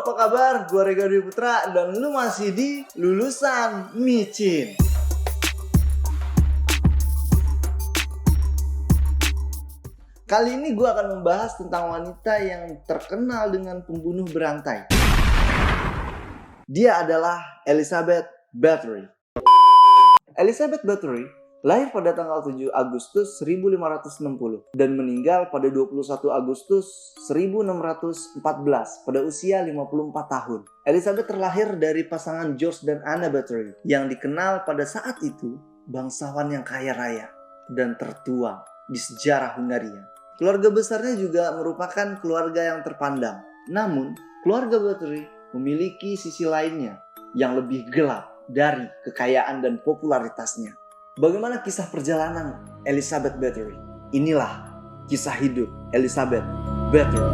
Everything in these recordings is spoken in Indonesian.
apa kabar? Gua Rega Dwi Putra dan lu masih di Lulusan Micin. Kali ini gua akan membahas tentang wanita yang terkenal dengan pembunuh berantai. Dia adalah Elizabeth Bathory. Elizabeth Bathory lahir pada tanggal 7 Agustus 1560 dan meninggal pada 21 Agustus 1614 pada usia 54 tahun. Elizabeth terlahir dari pasangan George dan Anna Bathory yang dikenal pada saat itu bangsawan yang kaya raya dan tertua di sejarah Hungaria. Keluarga besarnya juga merupakan keluarga yang terpandang. Namun, keluarga Bathory memiliki sisi lainnya yang lebih gelap dari kekayaan dan popularitasnya. Bagaimana kisah perjalanan Elizabeth Bathory? Inilah kisah hidup Elizabeth Bathory.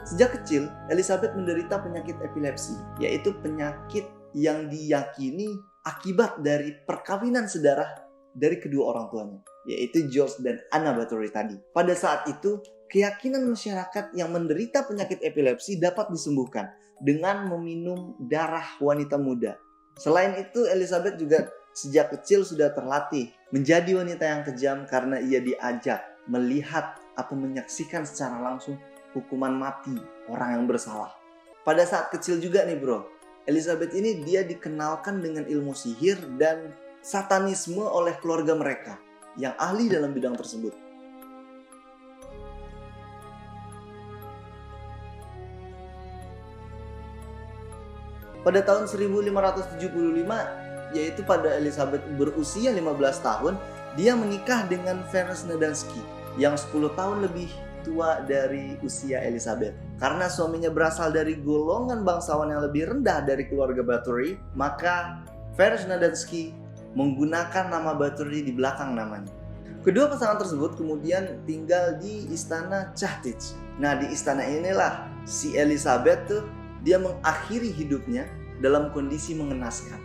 Sejak kecil, Elizabeth menderita penyakit epilepsi, yaitu penyakit yang diyakini akibat dari perkawinan sedarah dari kedua orang tuanya, yaitu George dan Anna Bathory tadi. Pada saat itu, keyakinan masyarakat yang menderita penyakit epilepsi dapat disembuhkan dengan meminum darah wanita muda. Selain itu, Elizabeth juga sejak kecil sudah terlatih menjadi wanita yang kejam karena ia diajak melihat atau menyaksikan secara langsung hukuman mati orang yang bersalah. Pada saat kecil juga nih bro, Elizabeth ini dia dikenalkan dengan ilmu sihir dan satanisme oleh keluarga mereka yang ahli dalam bidang tersebut. Pada tahun 1575, yaitu pada Elizabeth berusia 15 tahun, dia menikah dengan Ferenc Nadansky yang 10 tahun lebih tua dari usia Elizabeth. Karena suaminya berasal dari golongan bangsawan yang lebih rendah dari keluarga Bathory, maka Ferenc Nadansky menggunakan nama Bathory di belakang namanya. Kedua pasangan tersebut kemudian tinggal di istana Chahtich. Nah, di istana inilah si Elizabeth tuh dia mengakhiri hidupnya dalam kondisi mengenaskan.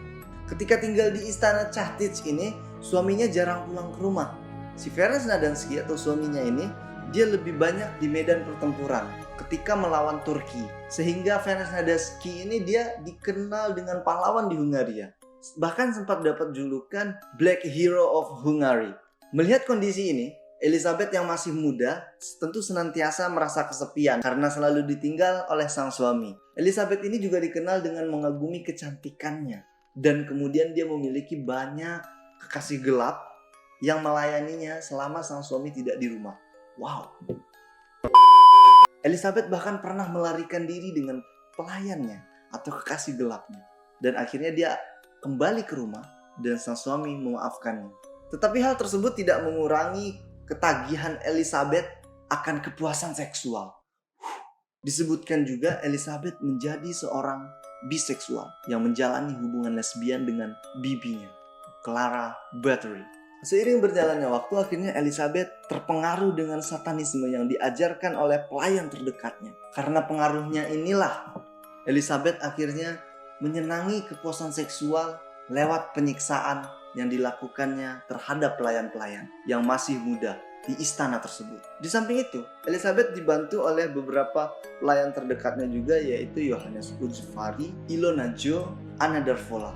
Ketika tinggal di istana Chahtich ini, suaminya jarang pulang ke rumah. Si Ferenc Nadansky atau suaminya ini, dia lebih banyak di medan pertempuran ketika melawan Turki. Sehingga Ferenc Nadansky ini dia dikenal dengan pahlawan di Hungaria. Bahkan sempat dapat julukan Black Hero of Hungary. Melihat kondisi ini, Elizabeth yang masih muda tentu senantiasa merasa kesepian karena selalu ditinggal oleh sang suami. Elizabeth ini juga dikenal dengan mengagumi kecantikannya. Dan kemudian dia memiliki banyak kekasih gelap yang melayaninya selama sang suami tidak di rumah. Wow. Elizabeth bahkan pernah melarikan diri dengan pelayannya atau kekasih gelapnya. Dan akhirnya dia kembali ke rumah dan sang suami memaafkannya. Tetapi hal tersebut tidak mengurangi ketagihan Elizabeth akan kepuasan seksual. Disebutkan juga Elizabeth menjadi seorang biseksual yang menjalani hubungan lesbian dengan bibinya, Clara Bathory. Seiring berjalannya waktu, akhirnya Elizabeth terpengaruh dengan satanisme yang diajarkan oleh pelayan terdekatnya. Karena pengaruhnya inilah, Elizabeth akhirnya menyenangi kepuasan seksual lewat penyiksaan yang dilakukannya terhadap pelayan-pelayan yang masih muda di istana tersebut. Di samping itu, Elizabeth dibantu oleh beberapa pelayan terdekatnya juga, yaitu Johannes Ujvari, Ilona Jo, Anna Darvola.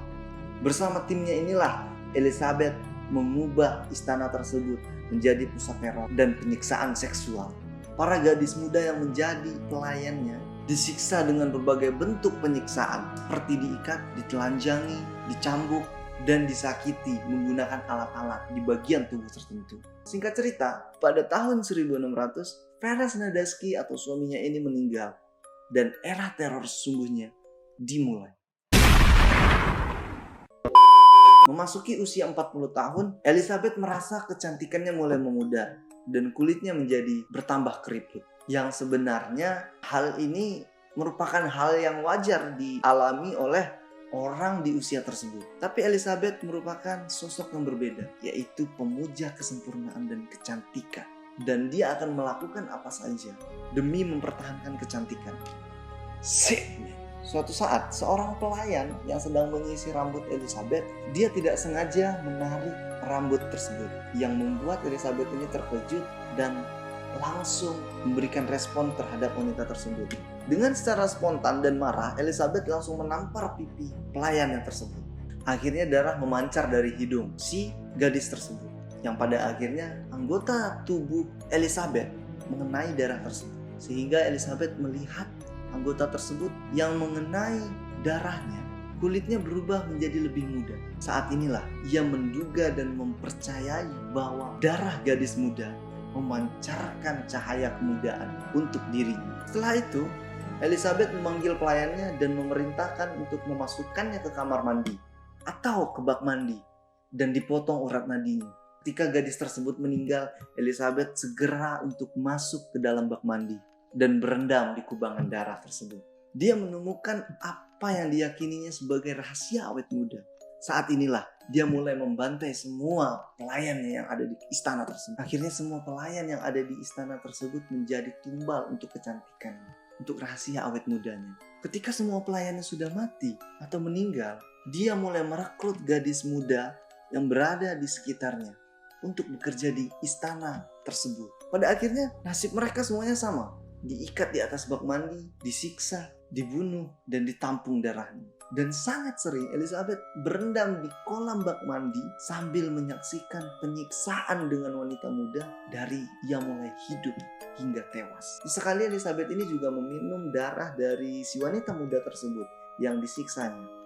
Bersama timnya inilah Elizabeth mengubah istana tersebut menjadi pusat teror dan penyiksaan seksual. Para gadis muda yang menjadi pelayannya disiksa dengan berbagai bentuk penyiksaan, seperti diikat, ditelanjangi, dicambuk, dan disakiti menggunakan alat-alat di bagian tubuh tertentu. Singkat cerita, pada tahun 1600, Ferenc Nadansky atau suaminya ini meninggal dan era teror sesungguhnya dimulai. Memasuki usia 40 tahun, Elizabeth merasa kecantikannya mulai memudar dan kulitnya menjadi bertambah keriput. Yang sebenarnya hal ini merupakan hal yang wajar dialami oleh orang di usia tersebut. Tapi Elizabeth merupakan sosok yang berbeda, yaitu pemuja kesempurnaan dan kecantikan. Dan dia akan melakukan apa saja demi mempertahankan kecantikan. Suatu saat, seorang pelayan yang sedang menyisir rambut Elizabeth, dia tidak sengaja menarik rambut tersebut yang membuat Elizabeth ini terkejut dan langsung memberikan respon terhadap wanita tersebut. Dengan secara spontan dan marah, Elizabeth langsung menampar pipi pelayannya tersebut. Akhirnya darah memancar dari hidung si gadis tersebut, yang pada akhirnya anggota tubuh Elizabeth mengenai darah tersebut, sehingga Elizabeth melihat anggota tersebut yang mengenai darahnya, kulitnya berubah menjadi lebih muda. Saat inilah ia menduga dan mempercayai bahwa darah gadis muda memancarkan cahaya kemudaan untuk dirinya. Setelah itu, Elizabeth memanggil pelayannya dan memerintahkan untuk memasukkannya ke kamar mandi atau ke bak mandi dan dipotong urat nadinya. Ketika gadis tersebut meninggal, Elizabeth segera untuk masuk ke dalam bak mandi dan berendam di kubangan darah tersebut. Dia menemukan apa yang diyakininya sebagai rahasia awet muda. Saat inilah dia mulai membantai semua pelayannya yang ada di istana tersebut. Akhirnya semua pelayan yang ada di istana tersebut menjadi tumbal untuk kecantikannya, untuk rahasia awet mudanya. Ketika semua pelayannya sudah mati atau meninggal, dia mulai merekrut gadis muda yang berada di sekitarnya untuk bekerja di istana tersebut. Pada akhirnya nasib mereka semuanya sama. Diikat di atas bak mandi, disiksa, dibunuh, dan ditampung darahnya. Dan sangat sering Elizabeth berendam di kolam bak mandi sambil menyaksikan penyiksaan dengan wanita muda dari ia mulai hidup hingga tewas. Sekali Elizabeth ini juga meminum darah dari si wanita muda tersebut yang disiksanya.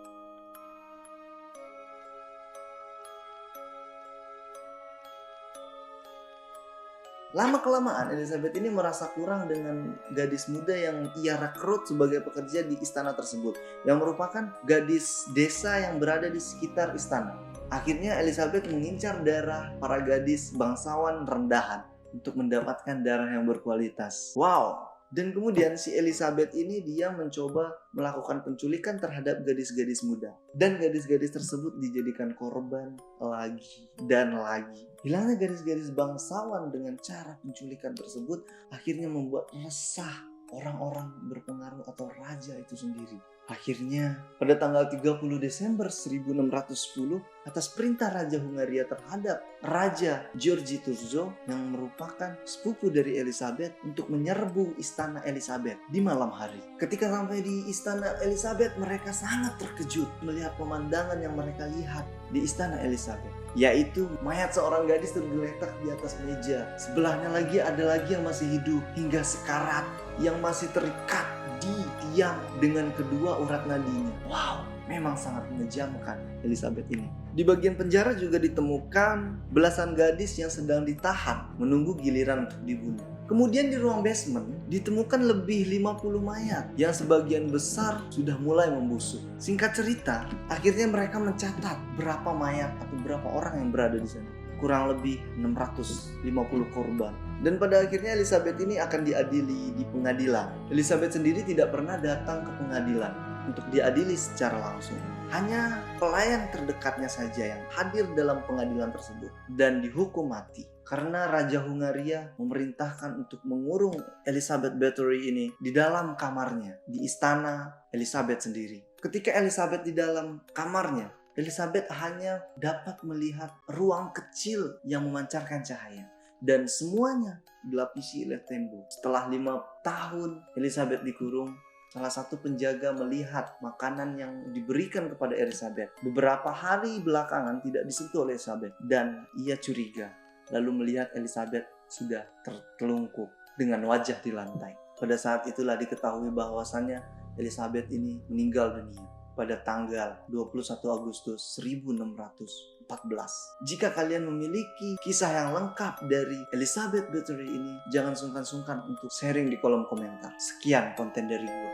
Lama-kelamaan Elizabeth ini merasa kurang dengan gadis muda yang ia rekrut sebagai pekerja di istana tersebut, yang merupakan gadis desa yang berada di sekitar istana. Akhirnya Elizabeth mengincar darah para gadis bangsawan rendahan untuk mendapatkan darah yang berkualitas. Wow! Dan kemudian si Elizabeth ini dia mencoba melakukan penculikan terhadap gadis-gadis muda. Dan gadis-gadis tersebut dijadikan korban lagi dan lagi. Hilangnya gadis-gadis bangsawan dengan cara penculikan tersebut akhirnya membuat resah orang-orang berpengaruh atau raja itu sendiri. Akhirnya pada tanggal 30 Desember 1610 atas perintah Raja Hungaria terhadap Raja Georgi Turzo yang merupakan sepupu dari Elizabeth untuk menyerbu istana Elizabeth di malam hari. Ketika sampai di istana Elizabeth, mereka sangat terkejut melihat pemandangan yang mereka lihat di istana Elizabeth, yaitu mayat seorang gadis tergeletak di atas meja. Sebelahnya lagi ada lagi yang masih hidup hingga sekarat, yang masih terikat di tiang dengan kedua urat nadinya. Wow, memang sangat menejamkan Elizabeth ini. Di bagian penjara juga ditemukan belasan gadis yang sedang ditahan menunggu giliran untuk dibunuh. Kemudian di ruang basement ditemukan lebih 50 mayat yang sebagian besar sudah mulai membusuk. Singkat cerita, akhirnya mereka mencatat berapa mayat atau berapa orang yang berada di sana. Kurang lebih 650 korban. Dan pada akhirnya Elizabeth ini akan diadili di pengadilan. Elizabeth sendiri tidak pernah datang ke pengadilan untuk diadili secara langsung. Hanya pelayan terdekatnya saja yang hadir dalam pengadilan tersebut dan dihukum mati. Karena Raja Hungaria memerintahkan untuk mengurung Elizabeth Bathory ini di dalam kamarnya, di istana Elizabeth sendiri. Ketika Elizabeth di dalam kamarnya, Elizabeth hanya dapat melihat ruang kecil yang memancarkan cahaya. Dan semuanya dilapisi oleh tembok. Setelah 5 tahun Elizabeth dikurung, salah satu penjaga melihat makanan yang diberikan kepada Elizabeth beberapa hari belakangan tidak disentuh oleh Elizabeth. Dan ia curiga, lalu melihat Elizabeth sudah tertelungkup dengan wajah di lantai. Pada saat itulah diketahui bahwasannya Elizabeth ini meninggal dunia pada tanggal 21 Agustus 1614. Jika kalian memiliki kisah yang lengkap dari Elizabeth Bathory ini, jangan sungkan-sungkan untuk sharing di kolom komentar. Sekian konten dari gue.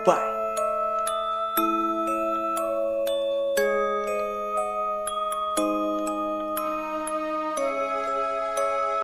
Bye!